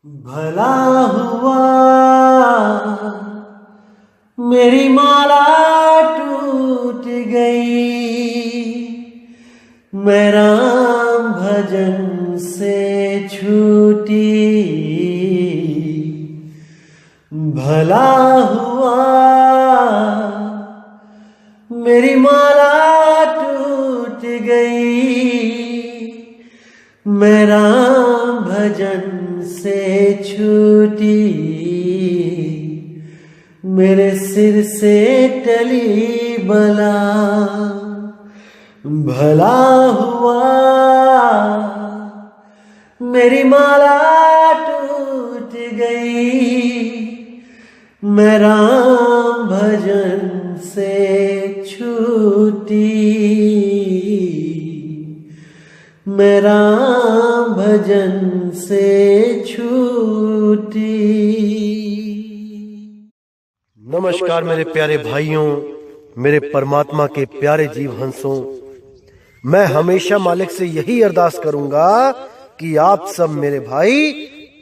भला हुआ मेरी माला टूट गई, मैं राम भजन से छूटी। भला हुआ मेरी माला टूट गई, मैं राम भजन से छूटी। मेरे सिर से टली बला, भला हुआ मेरी माला टूट गई, मैं राम भजन से छूटी। मैं राम भजन से छूटी। नमस्कार मेरे प्यारे भाइयों, मेरे परमात्मा के प्यारे जीव हंसों। मैं हमेशा मालिक से यही अरदास करूंगा कि आप सब मेरे भाई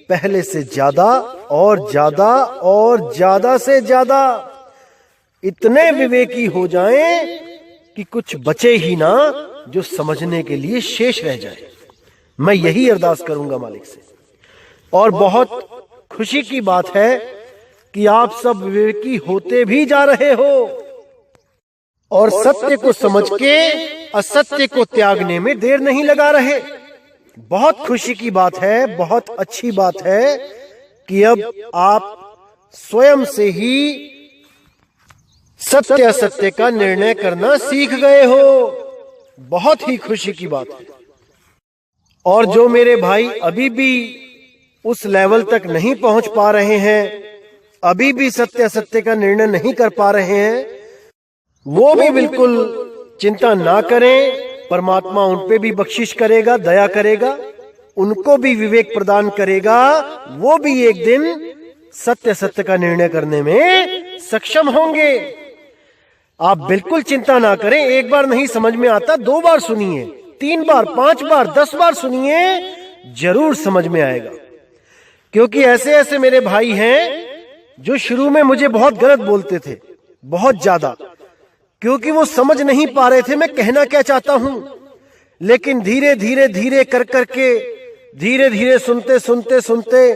पहले से ज्यादा और ज्यादा और ज्यादा से ज्यादा इतने विवेकी हो जाएं कि कुछ बचे ही ना जो समझने के लिए शेष रह जाए। मैं यही अरदास करूंगा मालिक से। और बहुत खुशी की बात है कि आप सब विवेकी होते भी जा रहे हो और सत्य को समझ के असत्य को त्यागने में देर नहीं लगा रहे। बहुत खुशी की बात है, बहुत अच्छी बात है कि अब आप स्वयं से ही सत्य असत्य का निर्णय करना सीख गए हो। बहुत ही खुशी की बात है। और जो मेरे भाई अभी भी उस लेवल तक नहीं पहुंच पा रहे हैं, अभी भी सत्य असत्य का निर्णय नहीं कर पा रहे हैं, वो भी बिल्कुल चिंता ना करें। परमात्मा उन पे भी बख्शिश करेगा, दया करेगा, उनको भी विवेक प्रदान करेगा। वो भी एक दिन सत्य सत्य का निर्णय करने में सक्षम होंगे। आप बिल्कुल चिंता ना करें। एक बार नहीं समझ में आता, 2 बार सुनिए, 3 बार, 5 बार, 10 बार सुनिए, जरूर समझ में आएगा। क्योंकि ऐसे ऐसे मेरे भाई हैं जो शुरू में मुझे बहुत गलत बोलते थे, बहुत ज्यादा, क्योंकि वो समझ नहीं पा रहे थे मैं कहना क्या चाहता हूं। लेकिन धीरे धीरे धीरे कर करके, धीरे धीरे सुनते सुनते सुनते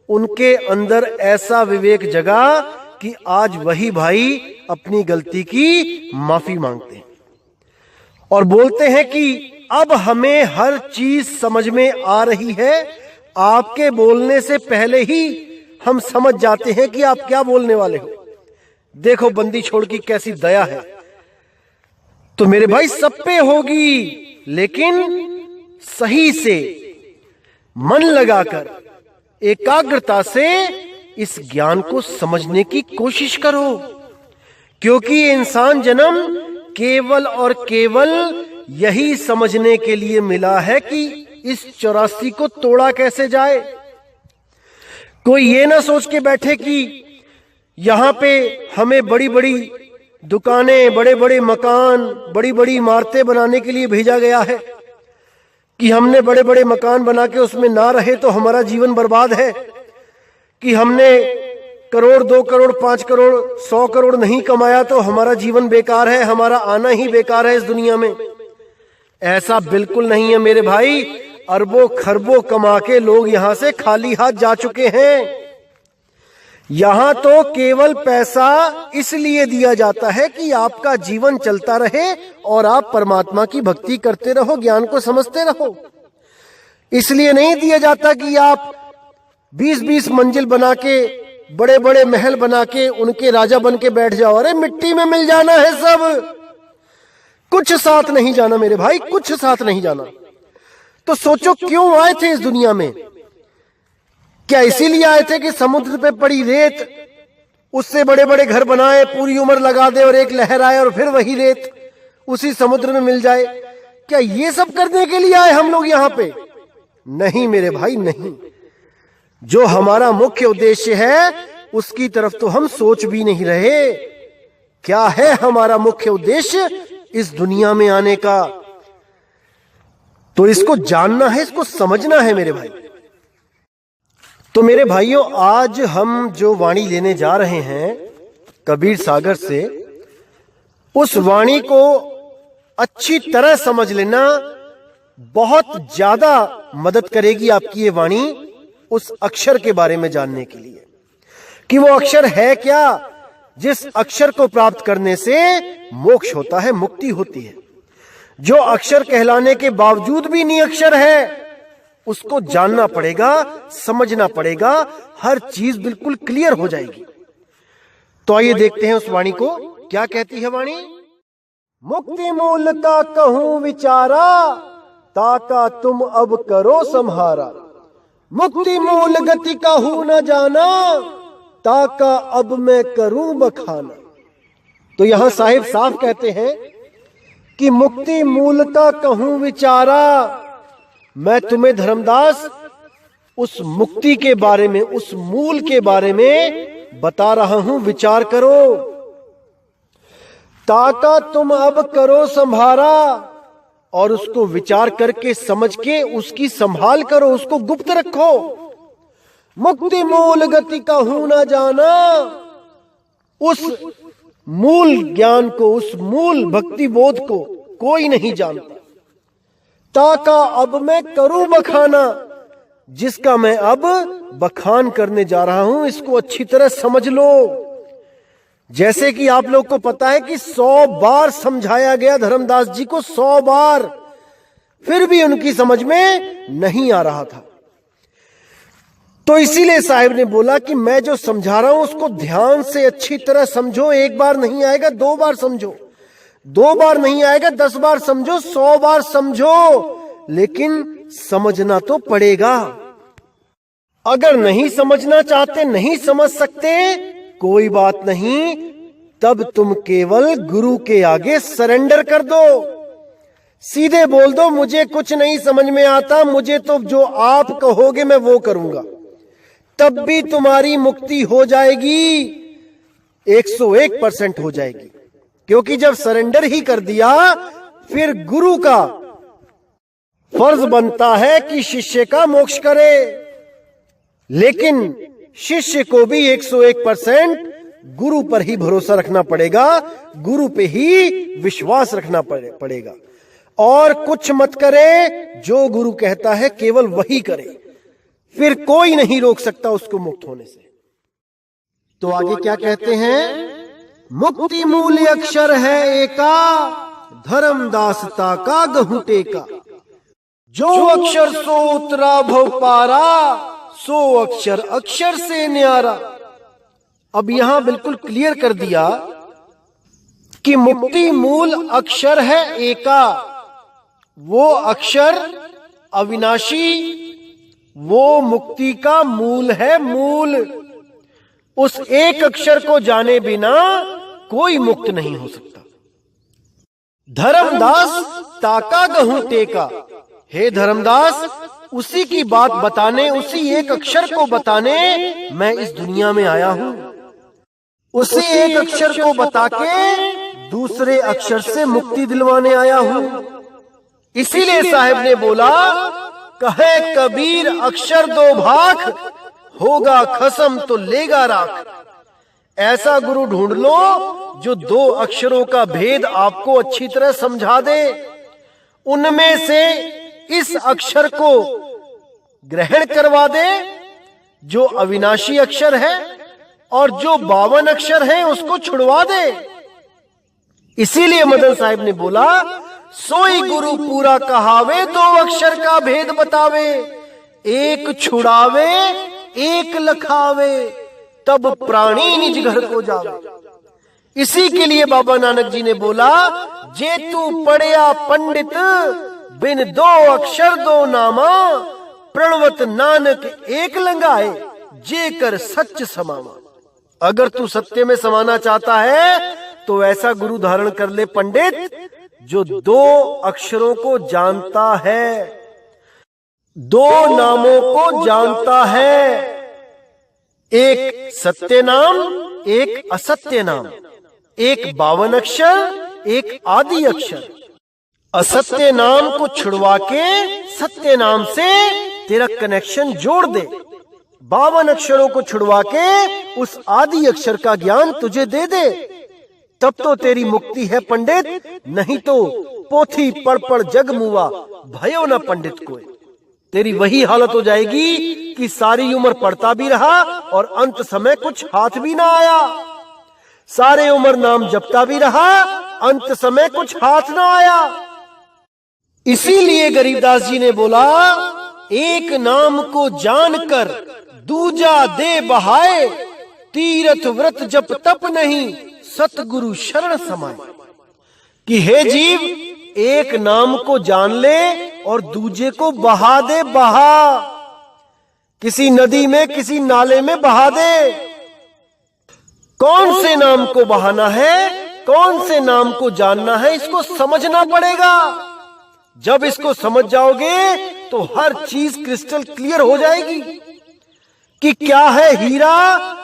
उनके अंदर ऐसा विवेक जगा कि आज वही भाई अपनी गलती की माफी मांगते हैं और बोलते हैं कि अब हमें हर चीज समझ में आ रही है। आपके बोलने से पहले ही हम समझ जाते हैं कि आप क्या बोलने वाले हो। देखो बंदी छोड़ की कैसी दया है। तो मेरे भाई सब पे होगी, लेकिन सही से मन लगाकर एकाग्रता से इस ज्ञान को समझने की कोशिश करो। क्योंकि इंसान जन्म केवल और केवल यही समझने के लिए मिला है कि इस 84 को तोड़ा कैसे जाए। कोई ये ना सोच के बैठे कि यहां पे हमें बड़ी बड़ी दुकानें, बड़े बड़े मकान, बड़ी बड़ी इमारतें बनाने के लिए भेजा गया है कि हमने बड़े बड़े मकान बना के उसमें ना रहे तो हमारा जीवन बर्बाद है, कि हमने करोड़, 2 करोड़, 5 करोड़, 100 करोड़ नहीं कमाया तो हमारा जीवन बेकार है, हमारा आना ही बेकार है इस दुनिया में। ऐसा बिल्कुल नहीं है मेरे भाई। अरबों खरबों कमा के लोग यहां से खाली हाथ जा चुके हैं। यहां तो केवल पैसा इसलिए दिया जाता है कि आपका जीवन चलता रहे और आप परमात्मा की भक्ति करते रहो, ज्ञान को समझते रहो। इसलिए नहीं दिया जाता कि आप 20-20 मंजिल बना के, बड़े बड़े महल बना के उनके राजा बन के बैठ जाओ। अरे मिट्टी में मिल जाना है सब, कुछ साथ नहीं जाना मेरे भाई, कुछ साथ नहीं जाना। तो सोचो क्यों आए थे इस दुनिया में? क्या इसीलिए आए थे कि समुद्र पे पड़ी रेत, उससे बड़े बड़े घर बनाए, पूरी उम्र लगा दे और एक लहर आए और फिर वही रेत उसी समुद्र में मिल जाए? क्या ये सब करने के लिए आए हम लोग यहां पे? नहीं मेरे भाई, नहीं। जो हमारा मुख्य उद्देश्य है उसकी तरफ तो हम सोच भी नहीं रहे। क्या है हमारा मुख्य उद्देश्य इस दुनिया में आने का? तो इसको जानना है, इसको समझना है मेरे भाई। तो मेरे भाइयों, आज हम जो वाणी लेने जा रहे हैं कबीर सागर से, उस वाणी को अच्छी तरह समझ लेना बहुत ज्यादा मदद करेगी आपकी ये वाणी उस अक्षर के बारे में जानने के लिए कि वो अक्षर है क्या जिस अक्षर को प्राप्त करने से मोक्ष होता है, मुक्ति होती है। जो अक्षर कहलाने के बावजूद भी निरक्षर है, उसको जानना पड़ेगा, समझना पड़ेगा, हर चीज बिल्कुल क्लियर हो जाएगी। तो आइए देखते हैं उस वाणी को। क्या कहती है वाणी? मुक्ति मूल का कहूं विचारा, ताका तुम अब करो संहारा। मुक्ति मूल गति का हूं न जाना, ताका अब मैं करूं बखाना। तो यहां साहिब साफ कहते हैं कि मुक्ति मूल का कहूं विचारा। मैं तुम्हें धर्मदास उस मुक्ति के बारे में, उस मूल के बारे में बता रहा हूं, विचार करो। ताका तुम अब करो संभारा, और उसको विचार करके समझ के उसकी संभाल करो, उसको गुप्त रखो। मुक्ति मूल गति का हूं ना जाना, उस मूल ज्ञान को, उस मूल भक्ति बोध को कोई नहीं जानता। ताका अब मैं करूं बखाना, जिसका मैं अब बखान करने जा रहा हूं, इसको अच्छी तरह समझ लो। जैसे कि आप लोग को पता है कि 100 बार समझाया गया धर्मदास जी को, 100 बार, फिर भी उनकी समझ में नहीं आ रहा था। तो इसीलिए साहिब ने बोला कि मैं जो समझा रहा हूं उसको ध्यान से अच्छी तरह समझो। एक बार नहीं आएगा, 2 बार समझो, 2 बार नहीं आएगा, 10 बार समझो, 100 बार समझो, लेकिन समझना तो पड़ेगा। अगर नहीं समझना चाहते, नहीं समझ सकते, कोई बात नहीं, तब तुम केवल गुरु के आगे सरेंडर कर दो। सीधे बोल दो, मुझे कुछ नहीं समझ में आता, मुझे तो जो आप कहोगे मैं वो करूंगा। तब भी तुम्हारी मुक्ति हो जाएगी, 101% हो जाएगी। क्योंकि जब सरेंडर ही कर दिया, फिर गुरु का फर्ज बनता है कि शिष्य का मोक्ष करे। लेकिन शिष्य को भी 101% गुरु पर ही भरोसा रखना पड़ेगा, गुरु पे ही विश्वास रखना पड़ेगा, और कुछ मत करे। जो गुरु कहता है केवल वही करे, फिर कोई नहीं रोक सकता उसको मुक्त होने से। तो आगे क्या कहते हैं? मुक्ति मूल अक्षर है एका, धर्मदासता का गहुटे का। जो अक्षर सो उतरा भव पारा, सो अक्षर अक्षर से न्यारा। अब यहां बिल्कुल क्लियर कर दिया कि मुक्ति मूल अक्षर है एका। वो अक्षर अविनाशी, वो मुक्ति का मूल है, मूल। उस एक अक्षर को जाने बिना कोई मुक्त नहीं हो सकता। धर्मदास ताका गहूं टेका। हे धर्मदास, उसी की बात बताने, उसी एक अक्षर को बताने मैं इस दुनिया में आया हूं। उसी एक अक्षर को बता के दूसरे अक्षर से मुक्ति दिलवाने आया हूं। इसीलिए साहिब ने बोला, कहे कबीर अक्षर दो भाख, होगा खसम तो लेगा राख। ऐसा गुरु ढूंढ लो जो 2 अक्षरों का भेद आपको अच्छी तरह समझा दे। उनमें से इस अक्षर को ग्रहण करवा दे जो अविनाशी अक्षर है, और जो 52 अक्षर है उसको छुड़वा दे। इसीलिए मदन साहिब ने बोला, सोई गुरु पूरा कहावे, 2 अक्षर का भेद बतावे। एक छुड़ावे एक लखावे, तब प्राणी निज घर को जावे। इसी के लिए बाबा नानक जी ने बोला, जे तू पढ़िया पंडित, बिन 2 अक्षर 2 नामा, प्रणवत नानक एक लंगाए, जे कर सच समामा। अगर तू सत्य में समाना चाहता है तो ऐसा गुरु धारण कर ले पंडित, जो 2 अक्षरों को जानता है, 2 नामों को जानता है, एक सत्य नाम, एक असत्य नाम, एक 52 अक्षर, एक आदि अक्षर। असत्य नाम को छुड़वा के सत्य नाम से तेरा कनेक्शन जोड़ दे। 52 अक्षरों को छुड़वा के उस आदि अक्षर का ज्ञान तुझे दे दे, तब तो तेरी मुक्ति है पंडित, नहीं तो पोथी पढ़ पढ़ जग मुआ, भयो न पंडित कोई। तेरी वही हालत हो जाएगी कि सारी उम्र पढ़ता भी रहा और अंत समय कुछ हाथ भी ना आया, सारे उम्र नाम जपता भी रहा, अंत समय कुछ हाथ ना आया। इसीलिए गरीबदास जी ने बोला, एक नाम को जानकर दूजा दे बहाए, तीरथ व्रत जप तप नहीं सतगुरु शरण समाए। कि हे जीव, एक नाम को जान ले और दूजे को बहा दे, बहा, किसी नदी में किसी नाले में बहा दे। कौन से नाम को बहाना है, कौन से नाम को जानना है, इसको समझना पड़ेगा। जब इसको समझ जाओगे तो हर चीज क्रिस्टल क्लियर हो जाएगी कि क्या है हीरा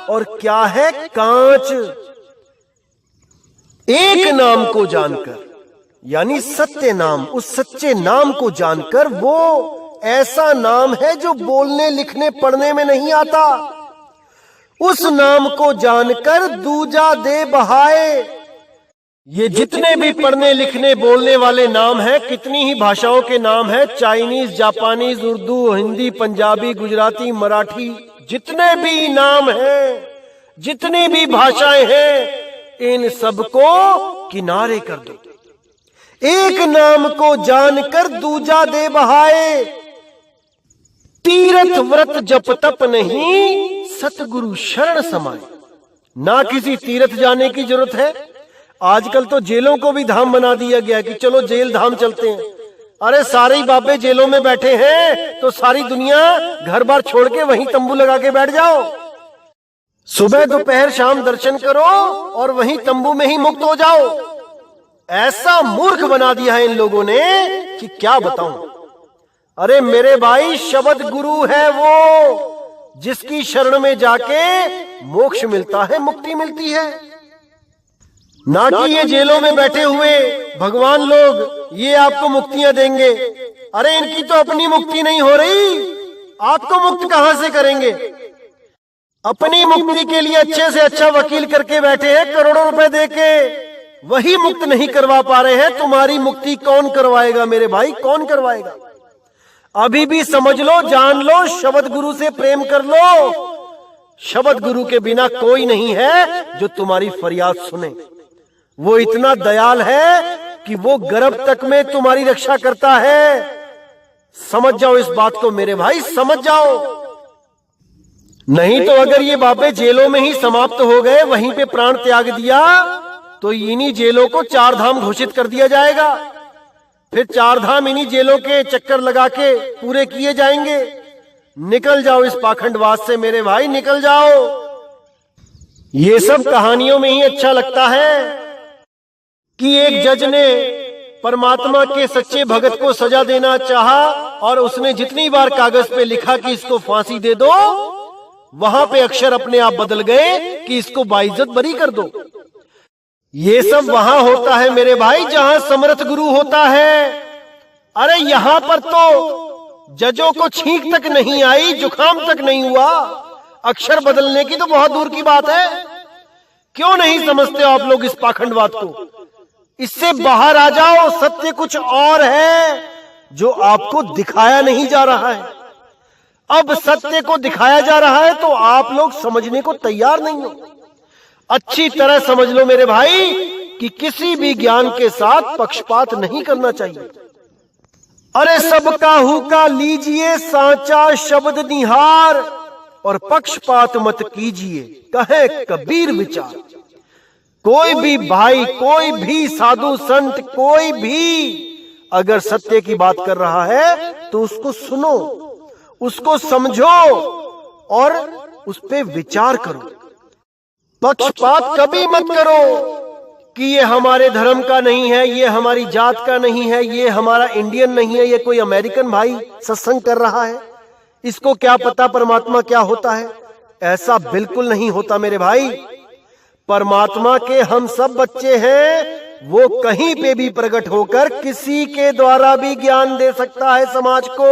और क्या है कांच। एक नाम को जानकर, यानी सत्य नाम, उस सच्चे नाम को जानकर, वो ऐसा नाम है जो बोलने लिखने पढ़ने में नहीं आता, उस नाम को जानकर दूजा दे बहाए। ये जितने भी पढ़ने लिखने बोलने वाले नाम हैं, कितनी ही भाषाओं के नाम हैं, चाइनीज, जापानीज, उर्दू, हिंदी, पंजाबी, गुजराती, मराठी, जितने भी नाम हैं, जितनी भी भाषाएं हैं, इन सबको किनारे कर दो। एक नाम को जानकर दूजा दे बहाए, तीरथ व्रत जप तप नहीं सतगुरु शरण समाए। ना किसी तीर्थ जाने की जरूरत है, आजकल तो जेलों को भी धाम बना दिया गया कि चलो जेल धाम चलते हैं। अरे सारे ही बाबे जेलों में बैठे हैं तो सारी दुनिया घर बार छोड़ के वहीं तंबू लगा के बैठ जाओ, सुबह दोपहर शाम दर्शन करो और वहीं तंबू में ही मुक्त हो जाओ। ऐसा मूर्ख बना दिया है इन लोगों ने कि क्या बताऊं। अरे मेरे भाई, शब्द गुरु है वो जिसकी शरण में जाके मोक्ष मिलता है, मुक्ति मिलती है। ना कि ये जेलों में बैठे हुए भगवान लोग ये आपको मुक्तियां देंगे। अरे इनकी तो अपनी मुक्ति नहीं हो रही, आपको मुक्त कहां से करेंगे। अपनी मुक्ति के लिए अच्छे से अच्छा वकील करके बैठे हैं, करोड़ों रुपए देके, वही मुक्त नहीं करवा पा रहे हैं। तुम्हारी मुक्ति कौन करवाएगा मेरे भाई, कौन करवाएगा। अभी भी समझ लो, जान लो, शब्द गुरु से प्रेम कर लो। शब्द गुरु के बिना कोई नहीं है जो तुम्हारी फरियाद सुने। वो इतना दयाल है कि वो गर्भ तक में तुम्हारी रक्षा करता है। समझ जाओ इस बात को मेरे भाई, समझ जाओ। नहीं तो अगर ये बाबे जेलों में ही समाप्त हो गए, वहीं पे प्राण त्याग दिया, तो इन्हीं जेलों को 4 धाम घोषित कर दिया जाएगा। फिर 4 धाम इन्हीं जेलों के चक्कर लगा के पूरे किए जाएंगे। निकल जाओ इस पाखंडवाद से मेरे भाई, निकल जाओ। ये सब कहानियों में ही अच्छा लगता है कि एक जज ने परमात्मा के सच्चे भगत को सजा देना चाहा और उसने जितनी बार कागज पे लिखा कि इसको फांसी दे दो, वहां पे अक्षर अपने आप बदल गए कि इसको बाइज्जत बरी कर दो। ये सब वहां होता है मेरे भाई जहां समर्थ गुरु होता है। अरे यहां पर तो जजों को छींक तक नहीं आई, जुकाम तक नहीं हुआ, अक्षर बदलने की तो बहुत दूर की बात है। क्यों नहीं समझते हो आप लोग इस पाखंडवाद को। इससे बाहर आ जाओ, सत्य कुछ और है जो आपको दिखाया नहीं जा रहा है। अब सत्य को दिखाया जा रहा है तो आप लोग समझने को तैयार नहीं हो। अच्छी तरह समझ लो मेरे भाई कि किसी भी ज्ञान के साथ पक्षपात नहीं करना चाहिए। अरे सबका हुक्का लीजिए, सांचा शब्द निहार, और पक्षपात मत कीजिए, कहे कबीर विचार। कोई भी भाई, कोई भी साधु संत, कोई भी अगर सत्य की बात कर रहा है तो उसको सुनो, उसको समझो और उस पे विचार करो। पक्षपात कभी मत करो कि ये हमारे धर्म का नहीं है, ये हमारी जात का नहीं है, ये हमारा इंडियन नहीं है, ये कोई अमेरिकन भाई सत्संग कर रहा है, इसको क्या पता परमात्मा क्या होता है। ऐसा बिल्कुल नहीं होता मेरे भाई। परमात्मा के हम सब बच्चे हैं, वो कहीं पे भी प्रकट होकर किसी के द्वारा भी ज्ञान दे सकता है समाज को।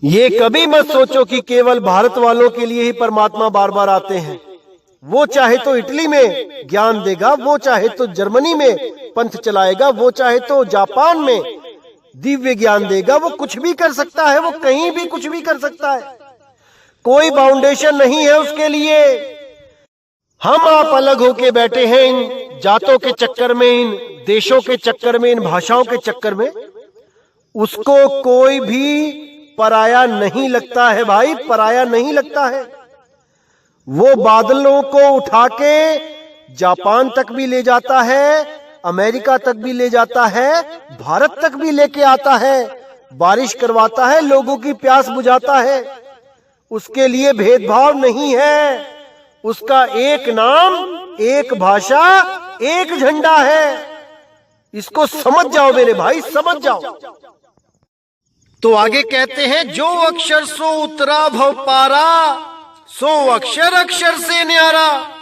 ये कभी मत सोचो कि केवल भारत वालों के लिए ही परमात्मा बार बार आते हैं। वो चाहे तो इटली में ज्ञान देगा, वो चाहे तो जर्मनी में पंथ चलाएगा, वो चाहे तो जापान में दिव्य ज्ञान देगा। वो कुछ भी कर सकता है, वो कहीं भी कुछ भी कर सकता है। कोई बाउंडेशन नहीं है उसके लिए। हम आप अलग होके बैठे हैं इन जातों के चक्कर में, इन देशों के चक्कर में, इन भाषाओं के चक्कर में। उसको कोई भी पराया नहीं लगता है भाई, पराया नहीं लगता है। वो बादलों को उठा के जापान तक भी ले जाता है, अमेरिका तक भी ले जाता है, भारत तक भी लेके आता है, बारिश करवाता है, लोगों की प्यास बुझाता है। उसके लिए भेदभाव नहीं है। उसका एक नाम, एक भाषा, एक झंडा है। इसको समझ जाओ मेरे भाई, समझ जाओ। तो आगे कहते हैं, जो अक्षर सो उतरा भव पारा, सो अक्षर अक्षर से न्यारा।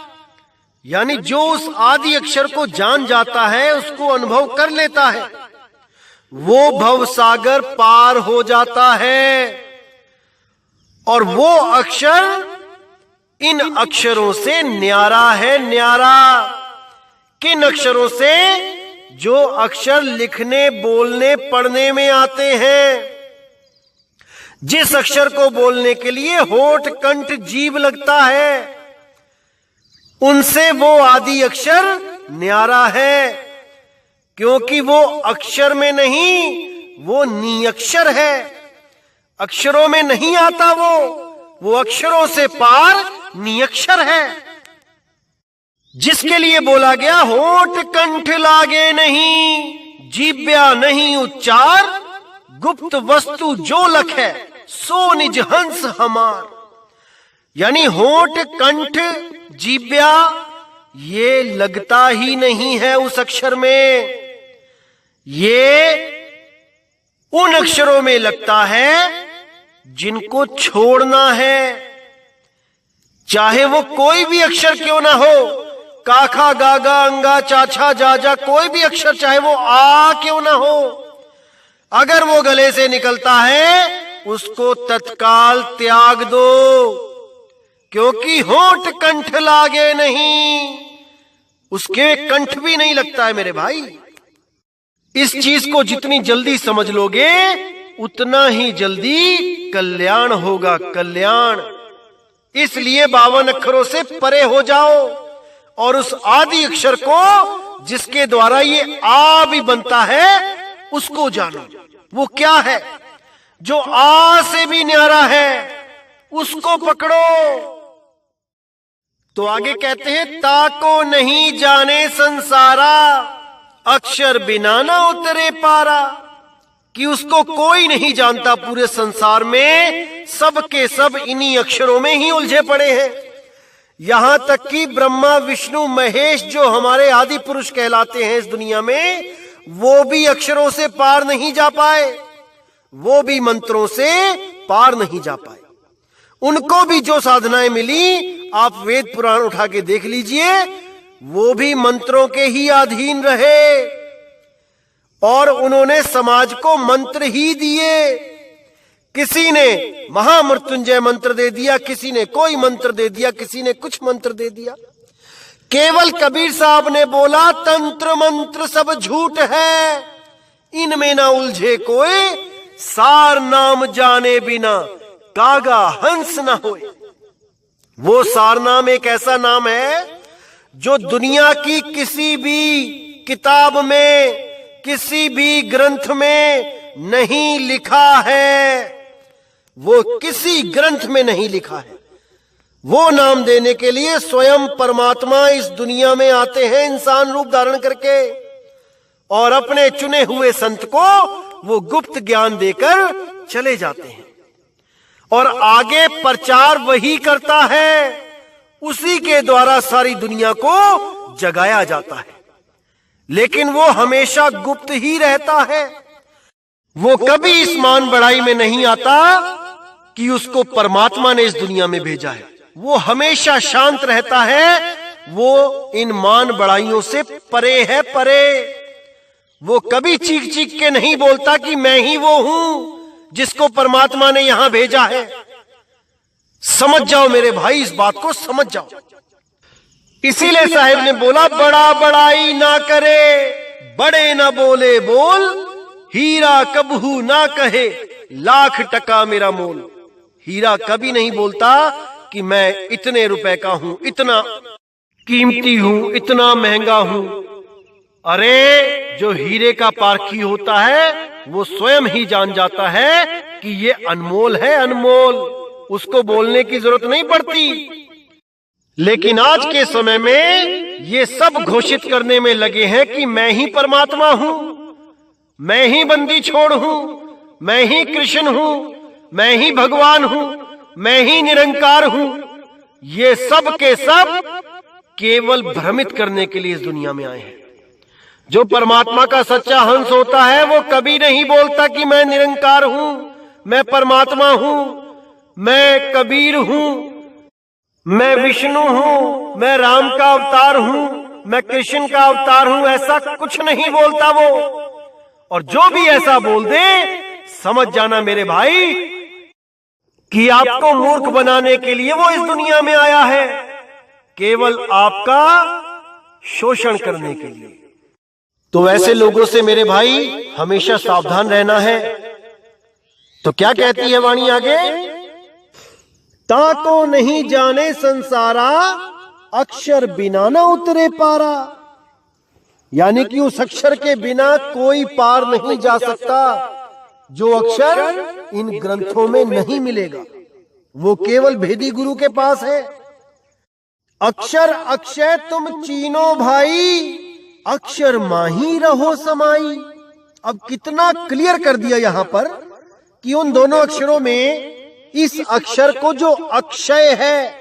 यानी जो उस आदि अक्षर को जान जाता है, उसको अनुभव कर लेता है, वो भव सागर पार हो जाता है। और वो अक्षर इन अक्षरों से न्यारा है, न्यारा। किन अक्षरों से? जो अक्षर लिखने, बोलने, पढ़ने में आते हैं। जिस अक्षर को बोलने के लिए होठ, कंठ, जीभ लगता है, उनसे वो आदि अक्षर न्यारा है। क्योंकि वो अक्षर में नहीं, वो निअक्षर है। अक्षरों में नहीं आता वो अक्षरों से पार निअक्षर है। जिसके लिए बोला गया, होठ कंठ लागे नहीं, जीव्या नहीं उच्चार, गुप्त वस्तु जो लख है, सो निज हंस हमार। यानी होठ, कंठ, जीव्या ये लगता ही नहीं है उस अक्षर में। ये उन अक्षरों में लगता है जिनको छोड़ना है। चाहे वो कोई भी अक्षर क्यों ना हो, काखा, गागा, अंगा, चाछा, जाजा, कोई भी अक्षर, चाहे वो आ क्यों ना हो, अगर वो गले से निकलता है उसको तत्काल त्याग दो। क्योंकि होठ कंठ लागे नहीं, उसके कंठ भी नहीं लगता है मेरे भाई। इस चीज को जितनी जल्दी समझ लोगे उतना ही जल्दी कल्याण होगा, कल्याण। इसलिए 52 अक्षरों से परे हो जाओ और उस आदि अक्षर को, जिसके द्वारा ये आ भी बनता है, उसको जानो। वो क्या है? जो आ से भी न्यारा है, उसको पकड़ो। तो आगे कहते हैं, ताको नहीं जाने संसारा, अक्षर बिना ना उतरे पारा। कि उसको कोई नहीं जानता पूरे संसार में, सब के सब इन्हीं अक्षरों में ही उलझे पड़े हैं। यहां तक कि ब्रह्मा, विष्णु, महेश जो हमारे आदि पुरुष कहलाते हैं इस दुनिया में, वो भी अक्षरों से पार नहीं जा पाए, वो भी मंत्रों से पार नहीं जा पाए। उनको भी जो साधनाएं मिली, आप वेद पुराण उठा के देख लीजिए, वो भी मंत्रों के ही अधीन रहे और उन्होंने समाज को मंत्र ही दिए। किसी ने महामृत्युंजय मंत्र दे दिया, किसी ने कोई मंत्र दे दिया, किसी ने कुछ मंत्र दे दिया। केवल कबीर साहब ने बोला, तंत्र मंत्र सब झूठ है, इनमें ना उलझे कोई, सार नाम जाने बिना कागा हंस ना होए। वो सार नाम एक ऐसा नाम है जो दुनिया की किसी भी किताब में, किसी भी ग्रंथ में नहीं लिखा है। वो किसी ग्रंथ में नहीं लिखा है। वो नाम देने के लिए स्वयं परमात्मा इस दुनिया में आते हैं इंसान रूप धारण करके, और अपने चुने हुए संत को वो गुप्त ज्ञान देकर चले जाते हैं और आगे प्रचार वही करता है। उसी के द्वारा सारी दुनिया को जगाया जाता है, लेकिन वो हमेशा गुप्त ही रहता है। वो कभी इस मान बढ़ाई में नहीं आता कि उसको परमात्मा ने इस दुनिया में भेजा है। वो हमेशा शांत रहता है। वो इन मान बढ़ाइयों से परे है, परे। वो कभी चीख चीख के नहीं बोलता कि मैं ही वो हूं, जिसको परमात्मा ने यहां भेजा है। समझ जाओ मेरे भाई, इस बात को समझ जाओ। इसीलिए साहिब ने बोला, बड़ा बड़ाई ना करे, बड़े ना बोले बोल, हीरा कबहू ना कहे, लाख टका मेरा मोल। हीरा कभी नहीं बोलता कि मैं इतने रुपए का हूं, इतना कीमती हूं, इतना महंगा हूं। अरे जो हीरे का पारखी होता है वो स्वयं ही जान जाता है कि ये अनमोल है, अनमोल। उसको बोलने की जरूरत नहीं पड़ती। लेकिन आज के समय में ये सब घोषित करने में लगे हैं कि मैं ही परमात्मा हूं, मैं ही बंदी छोड़ हूं, मैं ही कृष्ण हूं, मैं ही भगवान हूं, मैं ही निरंकार हूं। ये सब के सब केवल भ्रमित करने के लिए इस दुनिया में आए हैं। जो परमात्मा का सच्चा हंस होता है वो कभी नहीं बोलता कि मैं निरंकार हूं, मैं परमात्मा हूं, मैं कबीर हूं, मैं विष्णु हूं, मैं राम का अवतार हूं, मैं कृष्ण का अवतार हूं। ऐसा कुछ नहीं बोलता वो। और जो भी ऐसा बोल दे, समझ जाना मेरे भाई कि आपको मूर्ख बनाने के लिए वो इस दुनिया में आया है, केवल आपका शोषण करने के लिए। तो ऐसे लोगों से मेरे भाई हमेशा सावधान रहना है। तो क्या कहती है वाणी आगे? ताको नहीं जाने संसारा, अक्षर बिना न उतरे पारा। यानी कि उस अक्षर के बिना कोई पार नहीं जा सकता। जो अक्षर इन ग्रंथों में नहीं मिलेगा वो केवल भेदी गुरु के पास है। अक्षर अक्षय तुम चीनो भाई, अक्षर माही रहो समाई। अब कितना क्लियर कर दिया यहां पर कि उन दोनों अक्षरों में इस अक्षर को जो अक्षय है,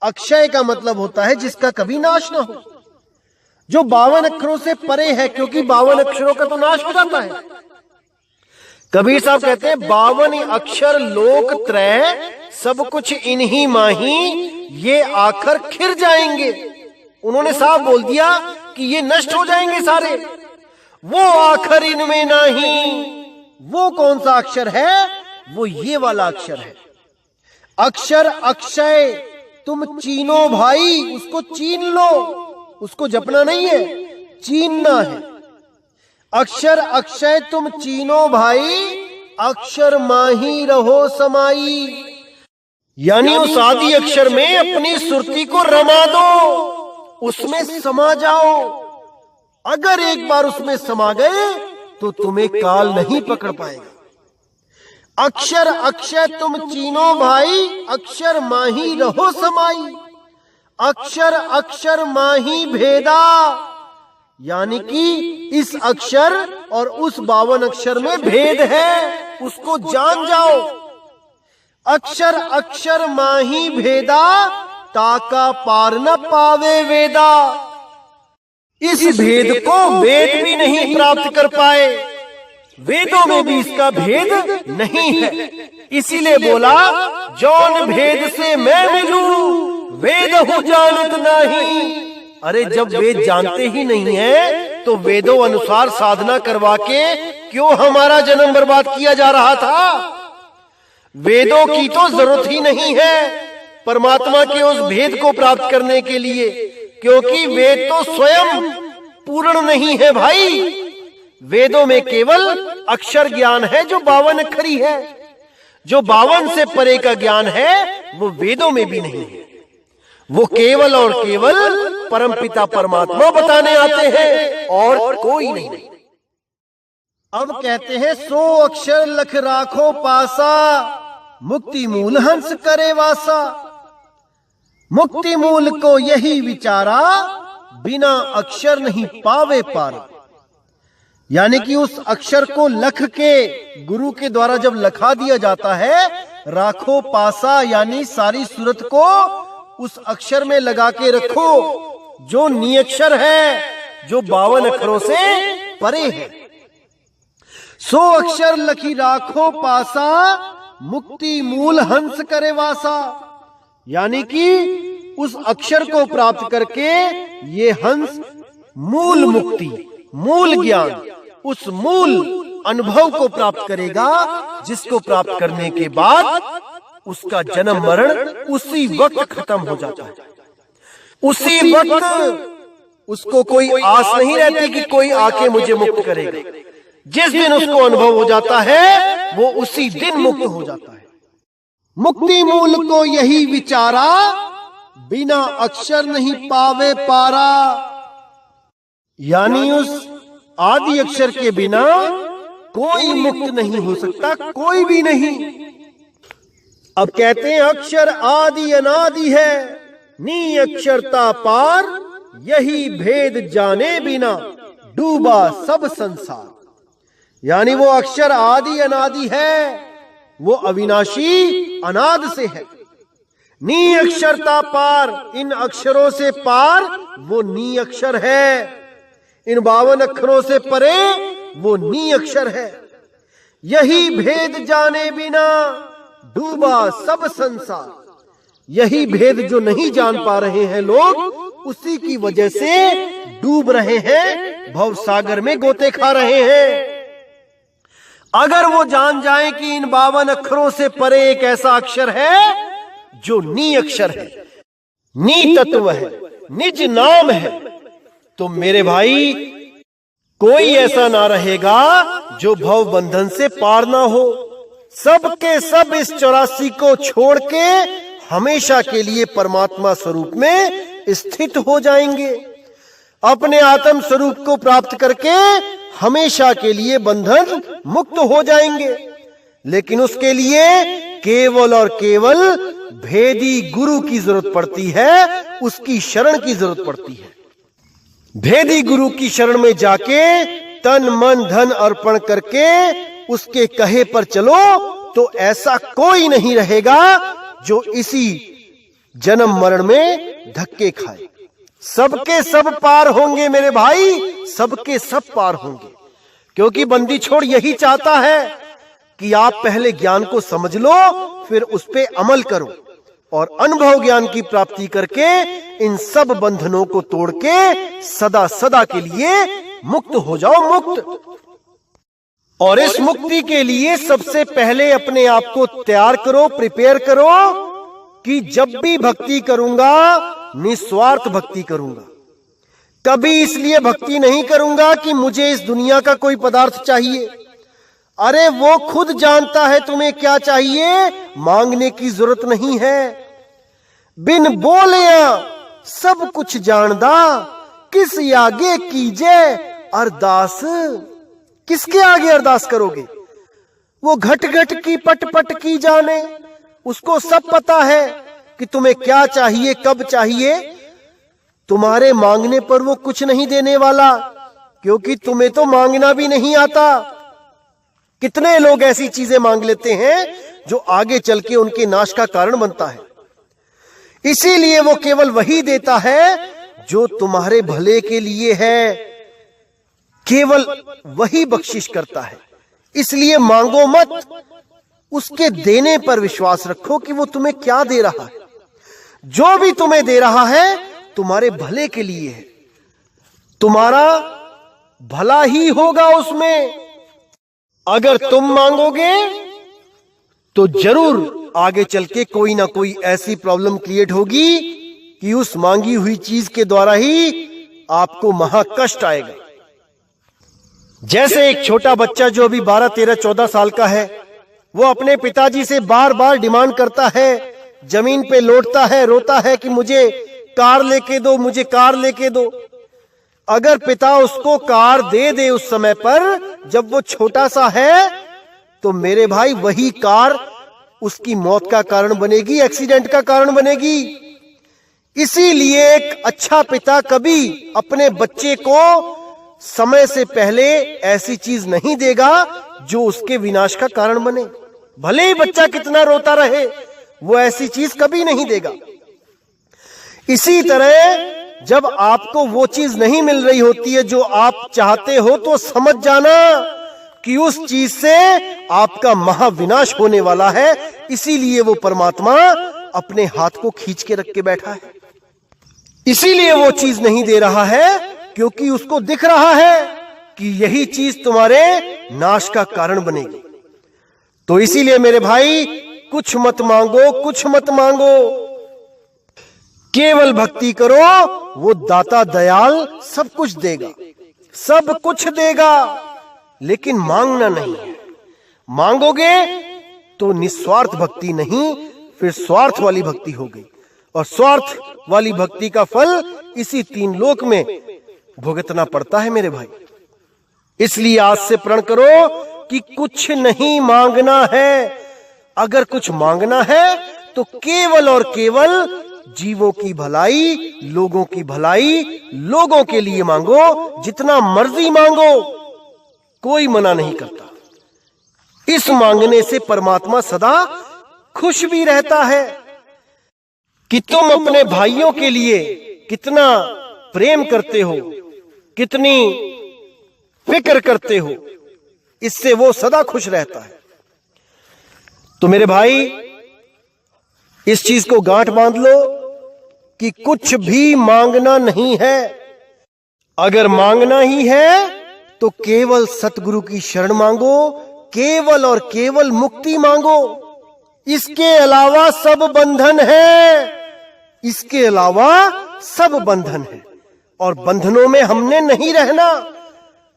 अक्षय का मतलब होता है जिसका कभी नाश ना हो, जो 52 अक्षरों से परे है, क्योंकि 52 अक्षरों का तो नाश हो जाता है। कबीर साहब कहते हैं 52 अक्षर लोक त्रय, सब कुछ इन्हीं माही, ये आखिर खिर जाएंगे। उन्होंने साफ बोल दिया कि ये नष्ट हो जाएंगे सारे। वो आखिर इनमें नहीं। वो कौन सा अक्षर है? वो ये वाला अक्षर है। अक्षर अक्षय तुम चीनो भाई, उसको चीन लो, उसको जपना नहीं है, चीनना है। अक्षर अक्षय तुम चीनो भाई, अक्षर माही रहो समाई। यानी उस आदि अक्षर में अपनी सुरती को रमा दो, उसमें समा जाओ। अगर एक बार उसमें समा गए तो तुम्हें काल नहीं पकड़ पाएगा। अक्षर अक्षय तुम चीनो भाई, अक्षर माही रहो समाई। अक्षर अक्षर माही भेदा, यानी कि इस अक्षर और उस 52 अक्षर में भेद है, उसको जान जाओ। अक्षर अक्षर माही भेदा, ताका पार न पावे वेदा। इस भेद को वेद भी नहीं प्राप्त कर पाए, वेदों में भी इसका भेद नहीं है। इसीलिए बोला, जौन भेद से मैं मिलूं, वेद हूं जानत नहीं। अरे जब वेद जानते ही नहीं है तो वेदों अनुसार साधना करवा के क्यों हमारा जन्म बर्बाद किया जा रहा था? वेदों की तो जरूरत ही नहीं है परमात्मा के उस भेद को प्राप्त करने के लिए, क्योंकि वेद तो स्वयं पूर्ण नहीं है भाई। वेदों में केवल अक्षर ज्ञान है जो 52 अक्षरी है। जो 52 से परे का ज्ञान है वो वेदों में भी नहीं है। वो केवल और केवल परमपिता परमात्मा बताने आते हैं और कोई नहीं। अब कहते हैं 100 अक्षर लख राखो पासा, मुक्ति मूल हंस करे वासा। मुक्ति मूल को यही विचारा, बिना अक्षर नहीं पावे पारा। यानी कि उस अक्षर को लख के गुरु के द्वारा जब लखा दिया जाता है, राखो पासा यानी सारी सूरत को उस अक्षर में लगा के रखो जो नियक्षर है, जो 52 अक्षरों से परे है। 100 अक्षर लखी राखो पासा, मुक्ति मूल हंस करे वासा। यानी कि उस अक्षर को प्राप्त करके ये हंस मूल मुक्ति, मूल ज्ञान, उस मूल अनुभव को प्राप्त करेगा जिसको प्राप्त करने के बाद उसका जन्म मरण उसी वक्त खत्म हो जाता है। उसी वक्त उसको कोई आस नहीं रहती कि कोई आके मुझे मुक्त करेगा। जिस दिन उसको अनुभव हो जाता है वो उसी दिन मुक्त हो जाता है। मुक्ति मूल को यही विचारा, बिना अक्षर नहीं पावे पारा। यानी उस आदि अक्षर के बिना कोई मुक्त नहीं हो सकता, कोई भी नहीं। अब कहते हैं अक्षर आदि अनादि है, नी अक्षरता पार, यही भेद जाने बिना डूबा सब संसार। यानी वो अक्षर आदि अनादि है, वो अविनाशी अनाद से है। नी अक्षरता पार, इन अक्षरों से पार वो नी अक्षर है। इन 52 अक्षरों से परे वो नी अक्षर है। यही भेद जाने बिना डूबा सब संसार। यही भेद जो नहीं जान पा रहे हैं लोग, उसी की वजह से डूब रहे हैं, भवसागर में गोते खा रहे हैं। अगर वो जान जाए कि इन 52 अक्षरों से परे एक ऐसा अक्षर है जो नी अक्षर है, नी तत्व है, निज नाम है, तो मेरे भाई कोई ऐसा ना रहेगा जो भव बंधन से पार ना हो। सबके सब इस 84 को छोड़ के हमेशा के लिए परमात्मा स्वरूप में स्थित हो जाएंगे। अपने आत्म स्वरूप को प्राप्त करके हमेशा के लिए बंधन मुक्त हो जाएंगे। लेकिन उसके लिए केवल और केवल भेदी गुरु की जरूरत पड़ती है, उसकी शरण की जरूरत पड़ती है। भेदी गुरु की शरण में जाके तन मन धन अर्पण करके उसके कहे पर चलो, तो ऐसा कोई नहीं रहेगा जो इसी जन्म मरण में धक्के खाए। सबके सब पार होंगे मेरे भाई, सबके सब पार होंगे। क्योंकि बंदी छोड़ यही चाहता है कि आप पहले ज्ञान को समझ लो, फिर उस पे अमल करो और अनुभव ज्ञान की प्राप्ति करके इन सब बंधनों को तोड़ के सदा सदा के लिए मुक्त हो जाओ, मुक्त। और इस मुक्ति के लिए सबसे पहले अपने आप को तैयार करो, प्रिपेयर करो कि जब भी भक्ति करूंगा निस्वार्थ भक्ति करूंगा। कभी इसलिए भक्ति नहीं करूंगा कि मुझे इस दुनिया का कोई पदार्थ चाहिए। अरे वो खुद जानता है तुम्हें क्या चाहिए, मांगने की जरूरत नहीं है। बिन बोलिया सब कुछ जानदा, किस आगे कीजे अरदास। किसके आगे अरदास करोगे? वो घट घट की पट पट की जाने, उसको सब पता है कि तुम्हें क्या चाहिए, कब चाहिए। तुम्हारे मांगने पर वो कुछ नहीं देने वाला, क्योंकि तुम्हें तो मांगना भी नहीं आता। कितने लोग ऐसी चीजें मांग लेते हैं जो आगे चल के उनके नाश का कारण बनता है। इसीलिए वो केवल वही देता है जो तुम्हारे भले के लिए है, केवल वही बख्शिश करता है। इसलिए मांगो मत, उसके देने पर विश्वास रखो कि वो तुम्हें क्या दे रहा है। जो भी तुम्हें दे रहा है तुम्हारे भले के लिए है, तुम्हारा भला ही होगा उसमें। अगर तुम मांगोगे तो जरूर आगे चल के कोई ना कोई ऐसी प्रॉब्लम क्रिएट होगी कि उस मांगी हुई चीज के द्वारा ही आपको महाकष्ट आएगा। जैसे एक छोटा बच्चा जो अभी 12, 13, 14 साल का है, वो अपने पिताजी से बार बार डिमांड करता है, जमीन पे लौटता है, रोता है कि मुझे कार लेके दो, मुझे कार लेके दो। अगर पिता उसको कार दे दे उस समय पर जब वो छोटा सा है, तो मेरे भाई वही कार उसकी मौत का कारण बनेगी, एक्सीडेंट का कारण बनेगी। इसीलिए एक अच्छा पिता कभी अपने बच्चे को समय से पहले ऐसी चीज नहीं देगा जो उसके विनाश का कारण बने। भले ही बच्चा कितना रोता रहे, वो ऐसी चीज कभी नहीं देगा। इसी तरह जब आपको वो चीज नहीं मिल रही होती है जो आप चाहते हो, तो समझ जाना कि उस चीज से आपका महाविनाश होने वाला है। इसीलिए वो परमात्मा अपने हाथ को खींच के रख के बैठा है। इसीलिए वो चीज नहीं दे रहा है, क्योंकि उसको दिख रहा है कि यही चीज तुम्हारे नाश का कारण बनेगी। तो इसीलिए मेरे भाई, कुछ मत मांगो, कुछ मत मांगो, केवल भक्ति करो, वो दाता दयाल सब कुछ देगा, सब कुछ देगा, लेकिन मांगना नहीं है। मांगोगे तो निस्वार्थ भक्ति नहीं, फिर स्वार्थ वाली भक्ति हो गई, और स्वार्थ वाली भक्ति का फल इसी 3 लोक में भुगतना पड़ता है मेरे भाई। इसलिए आज से प्रण करो कि कुछ नहीं मांगना है। अगर कुछ मांगना है तो केवल और केवल जीवों की भलाई, लोगों की भलाई, लोगों के लिए मांगो, जितना मर्जी मांगो, कोई मना नहीं करता। इस मांगने से परमात्मा सदा खुश भी रहता है। कि तुम अपने भाइयों के लिए कितना प्रेम करते हो, कितनी फिक्र करते हो, इससे वो सदा खुश रहता है। तो मेरे भाई, इस चीज को गांठ बांध लो कि कुछ भी मांगना नहीं है। अगर मांगना ही है तो केवल सतगुरु की शरण मांगो, केवल और केवल मुक्ति मांगो। इसके अलावा सब बंधन है, इसके अलावा सब बंधन है, और बंधनों में हमने नहीं रहना।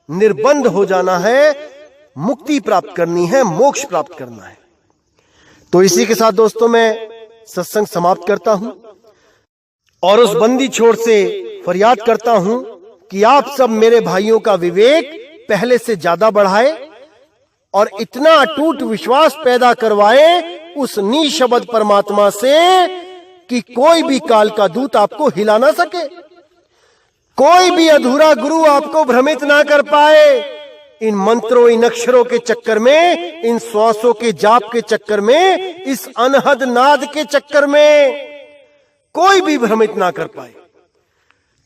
निर्बंध हो जाना है, मुक्ति प्राप्त करनी है, मोक्ष प्राप्त करना है। तो इसी के साथ दोस्तों, मैं सत्संग समाप्त करता हूं और उस बंदी छोड़ से फरियाद करता हूं कि आप सब मेरे भाइयों का विवेक पहले से ज्यादा बढ़ाए और इतना अटूट विश्वास पैदा करवाए उस निशब्द परमात्मा से कि कोई भी काल का दूत आपको हिला ना सके, कोई भी अधूरा गुरु आपको भ्रमित ना कर पाए। इन मंत्रों, इन अक्षरों के चक्कर में, इन श्वासों के जाप के चक्कर में, इस अनहद नाद के चक्कर में कोई भी भ्रमित ना कर पाए।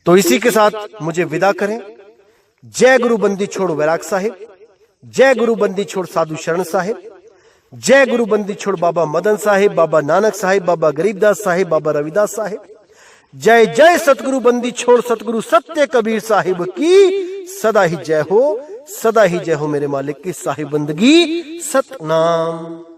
तो इसी के साथ मुझे विदा करें। जय गुरु बंदी छोड़ वैराग साहिब, जय गुरु बंदी छोड़ साधु शरण साहिब, जय गुरु बंदी छोड़ बाबा मदन साहिब, बाबा नानक साहिब, बाबा गरीबदास साहिब, बाबा रविदास साहिब। जय जय सतगुरु बंदी छोड़ सतगुरु सत्य कबीर साहिब की सदा ही जय हो, सदा ही जय हो मेरे मालिक की साहिब बंदगी। सतनाम।